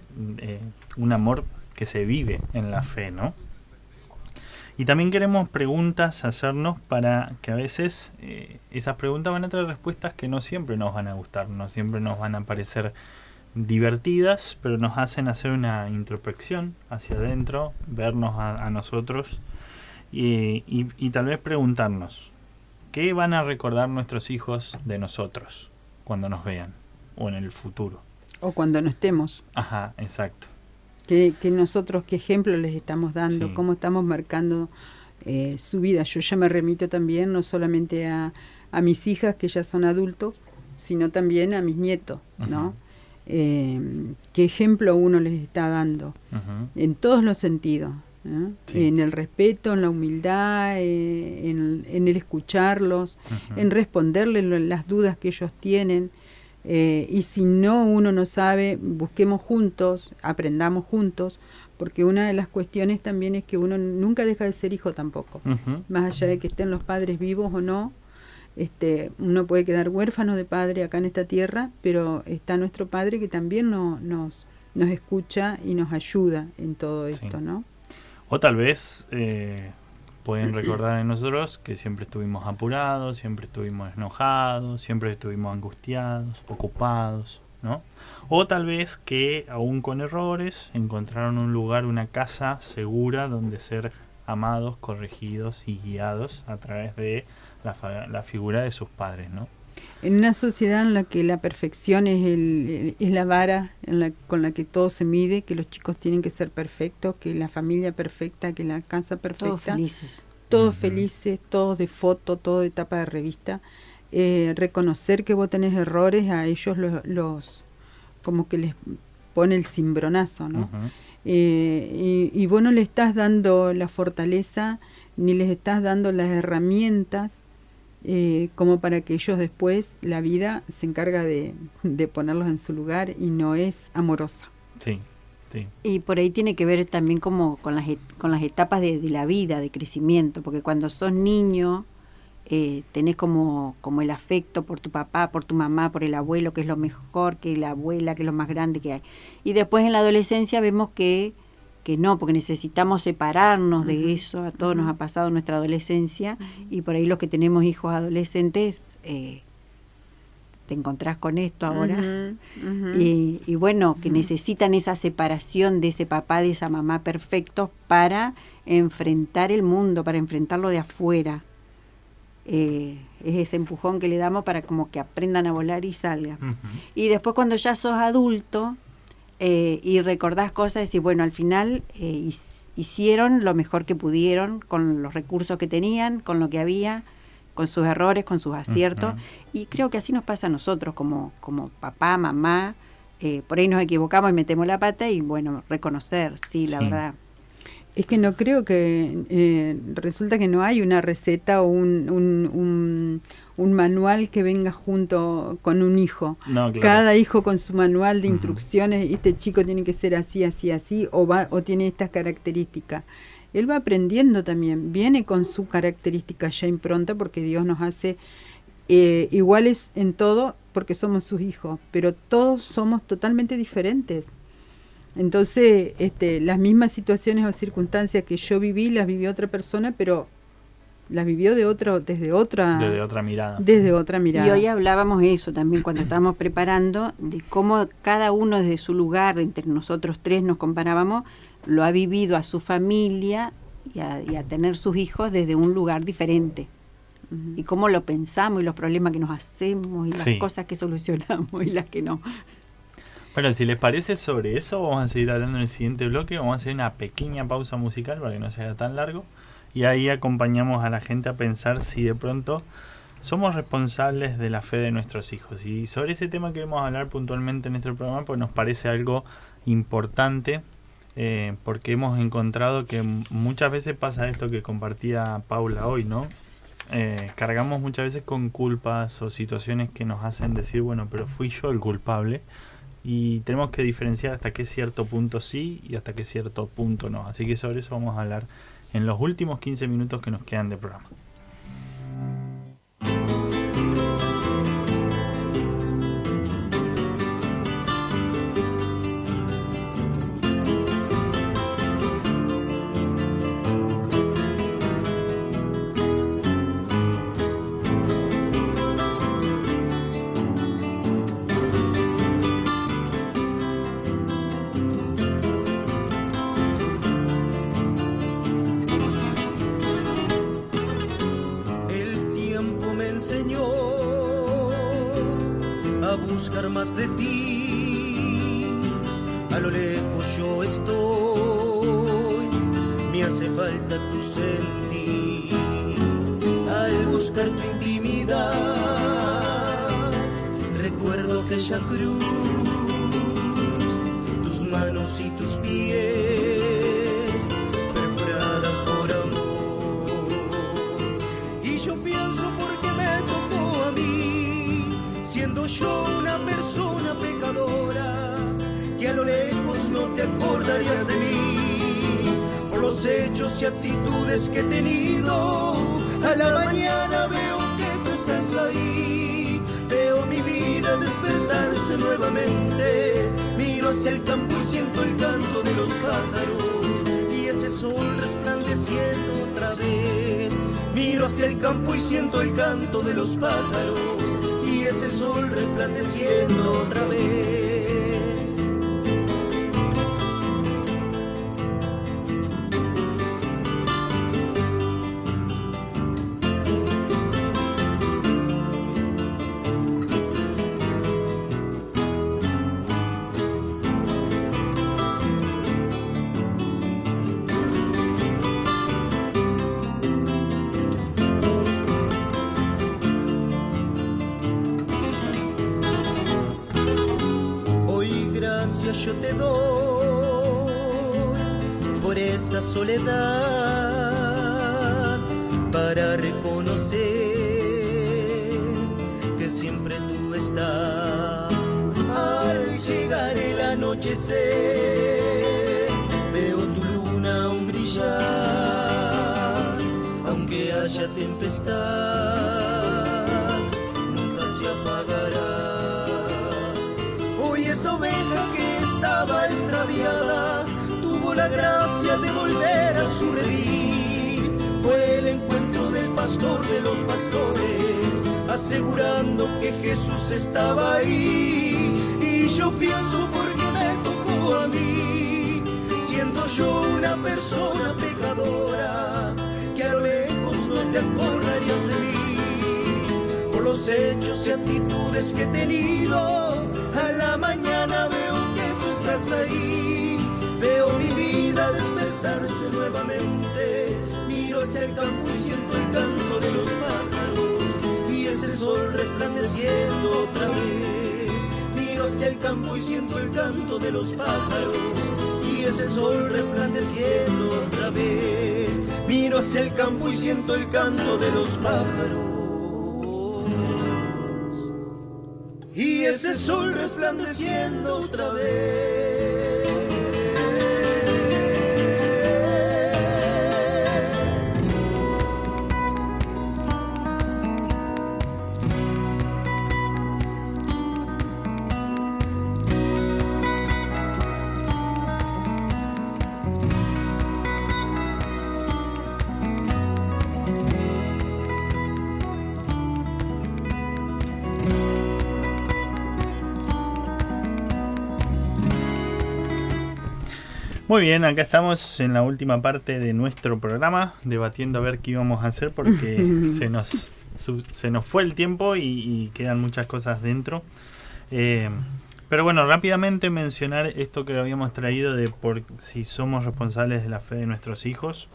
un amor que se vive en la fe, ¿no? Y también queremos preguntas hacernos, para que a veces esas preguntas van a traer respuestas que no siempre nos van a gustar, no siempre nos van a parecer divertidas, pero nos hacen hacer una introspección hacia adentro, vernos a nosotros y tal vez preguntarnos, ¿qué van a recordar nuestros hijos de nosotros cuando nos vean o en el futuro? O cuando no estemos. Ajá, exacto. Que nosotros, qué ejemplo les estamos dando, Sí. cómo estamos marcando su vida. Yo ya me remito también no solamente a mis hijas, que ya son adultos, sino también a mis nietos, ¿no? Ujú. Qué ejemplo uno les está dando, Ujú. en todos los sentidos, ¿no? Sí. En el respeto, en la humildad, en el escucharlos, Ujú. en responderles las dudas que ellos tienen. Y si uno no sabe, busquemos juntos, aprendamos juntos, porque una de las cuestiones también es que uno nunca deja de ser hijo tampoco, Ujú. más allá de que estén los padres vivos o no. Uno puede quedar huérfano de padre acá en esta tierra, pero está nuestro padre que también nos escucha y nos ayuda en todo esto, Sí. ¿no? O tal vez pueden recordar en nosotros que siempre estuvimos apurados, siempre estuvimos enojados, siempre estuvimos angustiados, ocupados, ¿no? O tal vez que aún con errores encontraron un lugar, una casa segura donde ser amados, corregidos y guiados a través de la figura de sus padres, ¿no? En una sociedad en la que la perfección es la vara con la que todo se mide, que los chicos tienen que ser perfectos, que la familia perfecta, que la casa perfecta, Todos felices. todos Ujú. felices, todos de foto, todo de tapa de revista. Reconocer que vos tenés errores, a ellos los como que les pone el cimbronazo, ¿no? Ujú. Y vos no le estás dando la fortaleza, ni les estás dando las herramientas como para que ellos después, la vida se encarga de ponerlos en su lugar y no es amorosa. Sí, sí. Y por ahí tiene que ver también como con las etapas de la vida, de crecimiento, porque cuando sos niño tenés como el afecto por tu papá, por tu mamá, por el abuelo, que es lo mejor, que la abuela, que es lo más grande que hay. Y después en la adolescencia vemos que no, porque necesitamos separarnos de eso, a todos nos ha pasado en nuestra adolescencia, y por ahí los que tenemos hijos adolescentes, te encontrás con esto ahora. Y bueno, que necesitan esa separación de ese papá, de esa mamá perfectos para enfrentar el mundo, para enfrentarlo de afuera. Es ese empujón que le damos para como que aprendan a volar y salgan. Ujú. Y después cuando ya sos adulto y recordás cosas, decís, bueno, al final hicieron lo mejor que pudieron con los recursos que tenían, con lo que había, con sus errores, con sus aciertos. Ujú. Y creo que así nos pasa a nosotros como papá, mamá. Por ahí nos equivocamos y metemos la pata y bueno, reconocer, sí, la Sí. verdad. Es que no creo que resulta que no hay una receta o un manual que venga junto con un hijo. No, claro. Cada hijo con su manual de Ujú. instrucciones, este chico tiene que ser así, así, así, o tiene estas características. Él va aprendiendo también, viene con su característica ya impronta, porque Dios nos hace iguales en todo, porque somos sus hijos, pero todos somos totalmente diferentes. Entonces, las mismas situaciones o circunstancias que yo viví, las vivió otra persona, pero las vivió desde otra mirada. Desde otra mirada. Y hoy hablábamos eso también cuando estábamos preparando, de cómo cada uno desde su lugar, entre nosotros tres nos comparábamos, lo ha vivido a su familia y a tener sus hijos desde un lugar diferente. Y cómo lo pensamos y los problemas que nos hacemos y las Sí. cosas que solucionamos y las que no. Bueno, si les parece sobre eso, vamos a seguir hablando en el siguiente bloque. Vamos a hacer una pequeña pausa musical para que no sea tan largo. Y ahí acompañamos a la gente a pensar si de pronto somos responsables de la fe de nuestros hijos. Y sobre ese tema queremos hablar puntualmente en este programa porque nos parece algo importante. Porque hemos encontrado que muchas veces pasa esto que compartía Paula hoy, ¿no? Cargamos muchas veces con culpas o situaciones que nos hacen decir, bueno, pero fui yo el culpable. Y tenemos que diferenciar hasta qué cierto punto sí y hasta qué cierto punto no. Así que sobre eso vamos a hablar en los últimos 15 minutos que nos quedan de programa. buscar más de ti. A lo lejos yo estoy, me hace falta tu sentir. Al buscar tu intimidad, recuerdo aquella cruz, tus manos y tus pies perforadas por amor. Y yo pienso por qué me tocó a mí, siendo yo una persona pecadora, que a lo lejos no te acordarías de mí, por los hechos y actitudes que he tenido. A la mañana veo que tú estás ahí, veo mi vida despertarse nuevamente, miro hacia el campo y siento el canto de los pájaros y ese sol resplandeciendo otra vez. Miro hacia el campo y siento el canto de los pájaros y ese sol resplandeciendo otra vez. Yo te doy por esa soledad, para reconocer que siempre tú estás. Al llegar el anochecer, veo tu luna aún brillar, aunque haya tempestad, nunca se apagará. Hoy esa oveja que estaba extraviada tuvo la gracia de volver a su redil. Fue el encuentro del pastor de los pastores, asegurando que Jesús estaba ahí. Y yo pienso por qué me tocó a mí, siendo yo una persona pecadora, que a lo lejos no te acordarías de mí, por los hechos y actitudes que he tenido. A la mañana veo estás ahí, veo mi vida despertarse nuevamente, miro hacia el campo y siento el canto de los pájaros y ese sol resplandeciendo otra vez. Miro hacia el campo y siento el canto de los pájaros y ese sol resplandeciendo otra vez. Miro hacia el campo y siento el canto de los pájaros y ese sol resplandeciendo otra vez. Muy bien, acá estamos en la última parte de nuestro programa, debatiendo a ver qué íbamos a hacer porque se nos fue el tiempo y quedan muchas cosas dentro. Pero bueno, rápidamente mencionar esto que habíamos traído de por si somos responsables de la fe de nuestros hijos.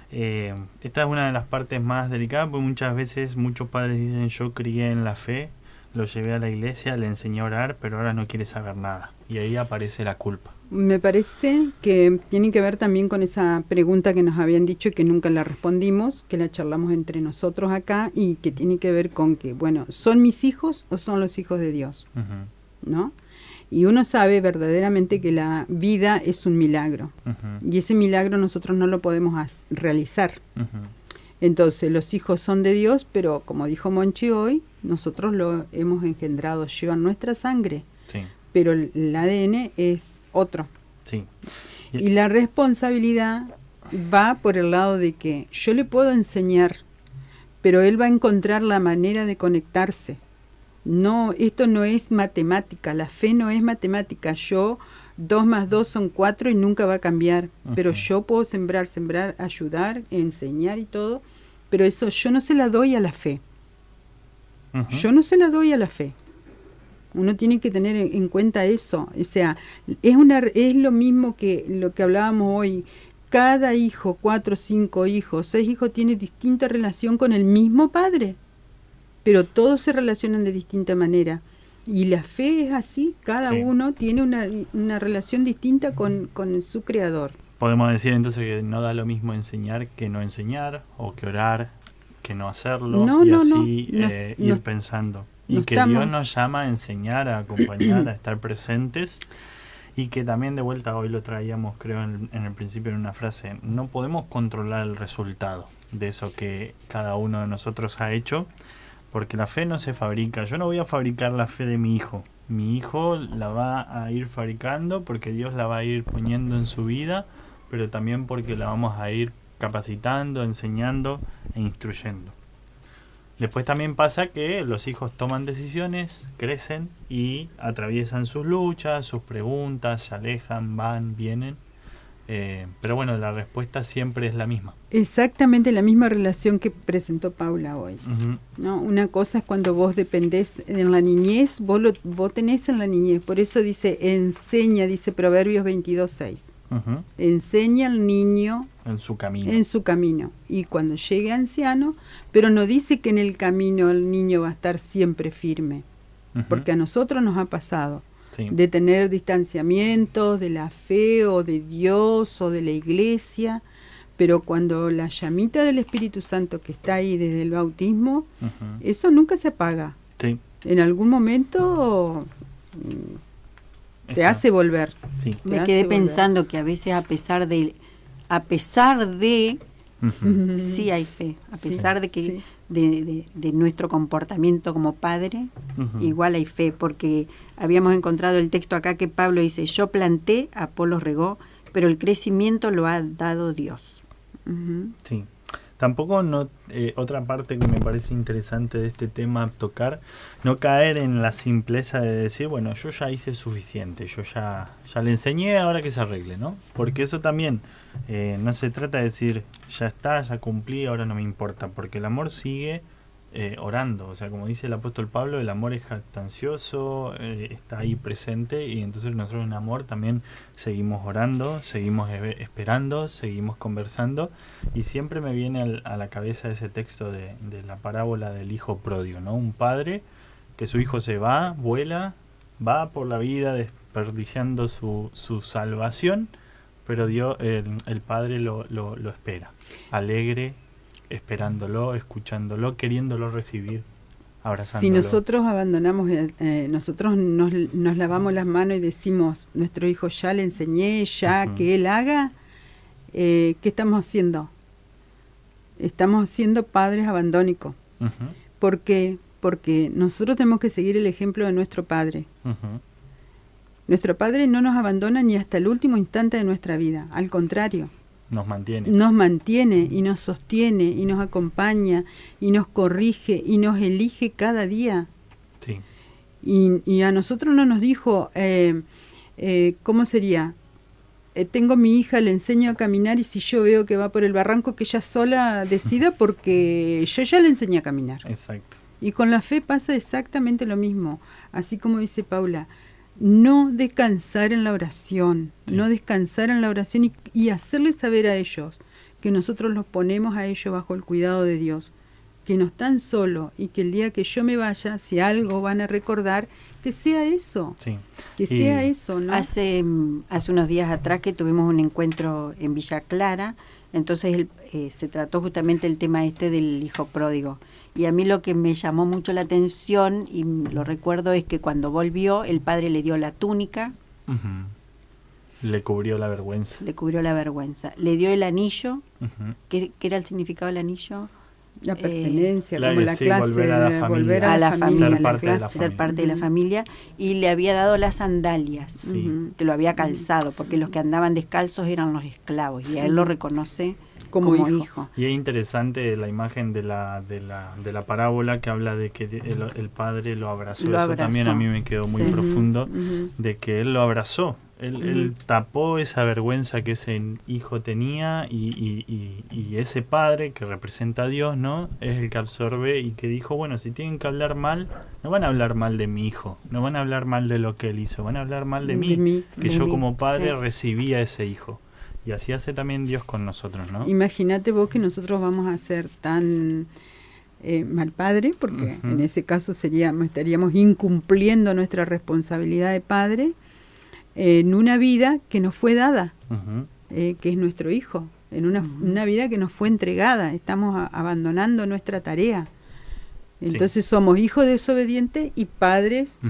Esta es una de las partes más delicadas, porque muchas veces muchos padres dicen: yo crié en la fe, lo llevé a la iglesia, le enseñé a orar, pero ahora no quiere saber nada. Y ahí aparece la culpa. Me parece que tiene que ver también con esa pregunta que nos habían dicho y que nunca la respondimos, que la charlamos entre nosotros acá, y que tiene que ver con que, bueno, ¿son mis hijos o son los hijos de Dios? Uh-huh. ¿No? Y uno sabe verdaderamente que la vida es un milagro. Uh-huh. Y ese milagro nosotros no lo podemos realizar. Uh-huh. Entonces, los hijos son de Dios, pero como dijo Monchi hoy, nosotros lo hemos engendrado, llevan nuestra sangre. Sí. Pero el ADN es otro. Sí. Y la responsabilidad va por el lado de que yo le puedo enseñar, pero él va a encontrar la manera de conectarse. No, esto no es matemática, la fe no es matemática. 2 más 2 son 4 y nunca va a cambiar. Uh-huh. Pero yo puedo sembrar, ayudar, enseñar y todo, pero eso yo no se la doy a la fe. Uh-huh. Yo no se la doy a la fe. Uno tiene que tener en cuenta eso. O sea, es lo mismo que lo que hablábamos hoy. Cada hijo, 4, 5 hijos, 6 hijos, tiene distinta relación con el mismo padre, pero todos se relacionan de distinta manera. Y la fe es así, cada uno tiene una relación distinta con su creador. Podemos decir entonces que no da lo mismo enseñar que no enseñar, o que orar que no hacerlo, ir pensando. Y que Dios nos llama a enseñar, a acompañar, a estar presentes. Y que también de vuelta hoy lo traíamos, creo, en el principio en una frase, no podemos controlar el resultado de eso que cada uno de nosotros ha hecho, porque la fe no se fabrica. Yo no voy a fabricar la fe de mi hijo. Mi hijo la va a ir fabricando porque Dios la va a ir poniendo en su vida, pero también porque la vamos a ir capacitando, enseñando e instruyendo. Después también pasa que los hijos toman decisiones, crecen y atraviesan sus luchas, sus preguntas, se alejan, van, vienen. Pero bueno, la respuesta siempre es la misma. Exactamente la misma relación que presentó Paula hoy. Uh-huh. ¿No? Una cosa es cuando vos dependés en la niñez, vos tenés en la niñez. Por eso dice, enseña, dice Proverbios 22:6. Uh-huh. Enseña al niño en su camino. Y cuando llegue anciano, pero no dice que en el camino el niño va a estar siempre firme. Uh-huh. Porque a nosotros nos ha pasado. Sí. De tener distanciamientos de la fe o de Dios o de la iglesia, pero cuando la llamita del Espíritu Santo que está ahí desde el bautismo, uh-huh, eso nunca se apaga. Sí. En algún momento te hace volver. Sí. Me quedé pensando que a veces a pesar de uh-huh, sí hay fe, a pesar de que de nuestro comportamiento como padre, uh-huh, igual hay fe, porque habíamos encontrado el texto acá que Pablo dice, yo planté, Apolos regó, pero el crecimiento lo ha dado Dios. Uh-huh. Sí. Tampoco otra parte que me parece interesante de este tema tocar, no caer en la simpleza de decir, bueno, yo ya hice suficiente, yo ya le enseñé, ahora que se arregle, ¿no? Porque eso también no se trata de decir, ya está, ya cumplí, ahora no me importa, porque el amor sigue orando. O sea, como dice el apóstol Pablo, el amor es jactancioso, está ahí presente, y entonces nosotros en amor también seguimos orando, seguimos esperando, seguimos conversando, y siempre me viene a la cabeza ese texto de la parábola del hijo pródigo, ¿no? Un padre que su hijo se va, vuela, va por la vida desperdiciando su salvación, pero Dios, el padre lo espera, alegre, esperándolo, escuchándolo, queriéndolo recibir, abrazándolo. Si nosotros abandonamos, nosotros nos lavamos las manos y decimos, nuestro hijo ya le enseñé, ya uh-huh, que él haga, ¿qué estamos haciendo? Estamos siendo padres abandónicos. Uh-huh. ¿Por qué? Porque nosotros tenemos que seguir el ejemplo de nuestro padre. Uh-huh. Nuestro padre no nos abandona ni hasta el último instante de nuestra vida, al contrario. Nos mantiene y nos sostiene y nos acompaña y nos corrige y nos elige cada día. Sí. Y a nosotros no nos dijo, ¿cómo sería? Tengo mi hija, le enseño a caminar y si yo veo que va por el barranco, que ella sola decida porque yo ya le enseñé a caminar. Exacto. Y con la fe pasa exactamente lo mismo. Así como dice Paula, no descansar en la oración, sí, no descansar en la oración y hacerles saber a ellos que nosotros los ponemos a ellos bajo el cuidado de Dios, que no están solos y que el día que yo me vaya, si algo van a recordar, que sea eso, sí, sea eso, ¿no? Hace unos días atrás que tuvimos un encuentro en Villa Clara, entonces se trató justamente el tema del hijo pródigo. Y a mí lo que me llamó mucho la atención, y lo recuerdo, es que cuando volvió, el padre le dio la túnica. Uh-huh. Le cubrió la vergüenza. Le dio el anillo. Uh-huh. ¿Qué era el significado del anillo? La pertenencia, como la clase, volver a la familia, ser parte de la familia. Y le había dado las sandalias, sí, que lo había calzado, porque los que andaban descalzos eran los esclavos. Y a él lo reconoce como hijo. Y es interesante la imagen de la parábola que habla de que el padre lo abrazó. Eso también a mí me quedó muy profundo, de que él lo abrazó. Él tapó esa vergüenza que ese hijo tenía y ese padre que representa a Dios, ¿no? Es el que absorbe y que dijo, bueno, si tienen que hablar mal, no van a hablar mal de mi hijo, no van a hablar mal de lo que él hizo, van a hablar mal de mí, que yo como padre recibí a ese hijo. Y así hace también Dios con nosotros, ¿no? Imagínate vos que nosotros vamos a ser tan mal padre, porque en ese caso estaríamos incumpliendo nuestra responsabilidad de padre, en una vida que nos fue dada, que es nuestro hijo, en una vida que nos fue entregada. Estamos abandonando nuestra tarea. Entonces somos hijos desobedientes y padres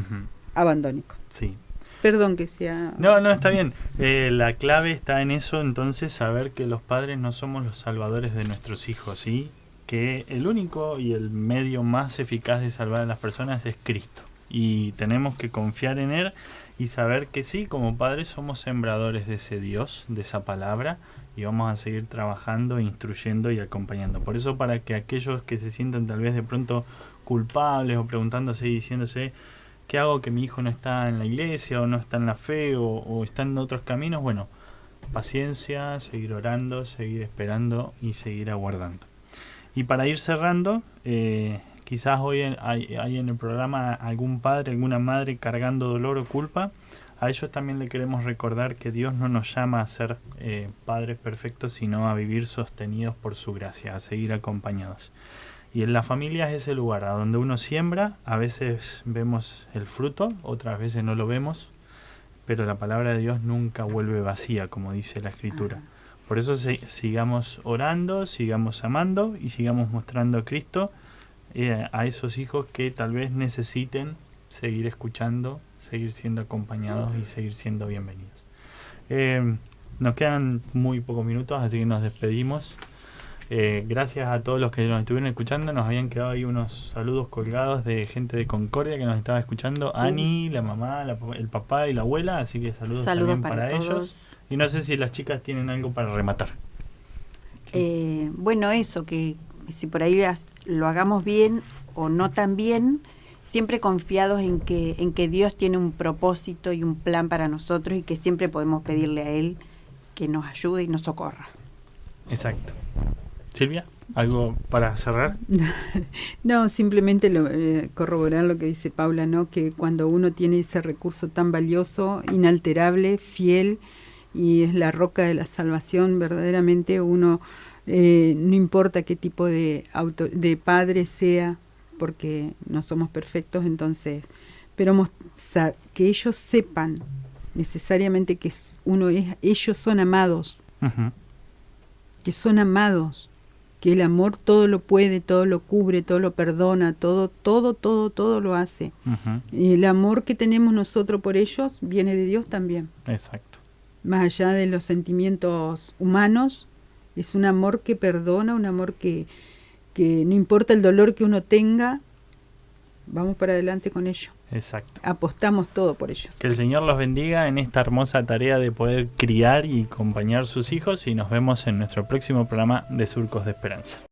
abandónicos. Sí. Perdón que sea... No, está bien. La clave está en eso, entonces, saber que los padres no somos los salvadores de nuestros hijos, ¿sí? Que el único y el medio más eficaz de salvar a las personas es Cristo. Y tenemos que confiar en Él y saber que sí, como padres somos sembradores de ese Dios, de esa palabra, y vamos a seguir trabajando, instruyendo y acompañando. Por eso, para que aquellos que se sientan tal vez de pronto culpables o preguntándose y diciéndose ¿qué hago que mi hijo no está en la iglesia o no está en la fe o está en otros caminos? Bueno, paciencia, seguir orando, seguir esperando y seguir aguardando. Y para ir cerrando, quizás hoy hay en el programa algún padre, alguna madre cargando dolor o culpa. A ellos también le queremos recordar que Dios no nos llama a ser padres perfectos, sino a vivir sostenidos por su gracia, a seguir acompañados. Y en la familia es ese lugar a donde uno siembra, a veces vemos el fruto, otras veces no lo vemos, pero la palabra de Dios nunca vuelve vacía, como dice la Escritura. Por eso sigamos orando, sigamos amando y sigamos mostrando a Cristo a esos hijos que tal vez necesiten seguir escuchando, seguir siendo acompañados y seguir siendo bienvenidos. Nos quedan muy pocos minutos, así que nos despedimos. Gracias a todos los que nos estuvieron escuchando. Nos habían quedado ahí unos saludos colgados de gente de Concordia que nos estaba escuchando. Ani, la mamá, el papá y la abuela. Así que saludos también para ellos. Y no sé si las chicas tienen algo para rematar. Bueno, eso, que si por ahí lo hagamos bien o no tan bien, siempre confiados en que Dios tiene un propósito y un plan para nosotros y que siempre podemos pedirle a Él que nos ayude y nos socorra. Exacto. Silvia, ¿algo para cerrar? No, simplemente corroborar lo que dice Paula, ¿no? Que cuando uno tiene ese recurso tan valioso, inalterable, fiel, y es la roca de la salvación, verdaderamente uno, no importa qué tipo de padre sea, porque no somos perfectos, entonces, pero que ellos sepan necesariamente que ellos son amados, que son amados, que el amor todo lo puede, todo lo cubre, todo lo perdona, todo lo hace. Y el amor que tenemos nosotros por ellos viene de Dios también. Exacto. Más allá de los sentimientos humanos, es un amor que perdona, un amor que no importa el dolor que uno tenga, vamos para adelante con ello. Exacto. Apostamos todo por ellos. Que el Señor los bendiga en esta hermosa tarea de poder criar y acompañar sus hijos, y nos vemos en nuestro próximo programa de Surcos de Esperanza.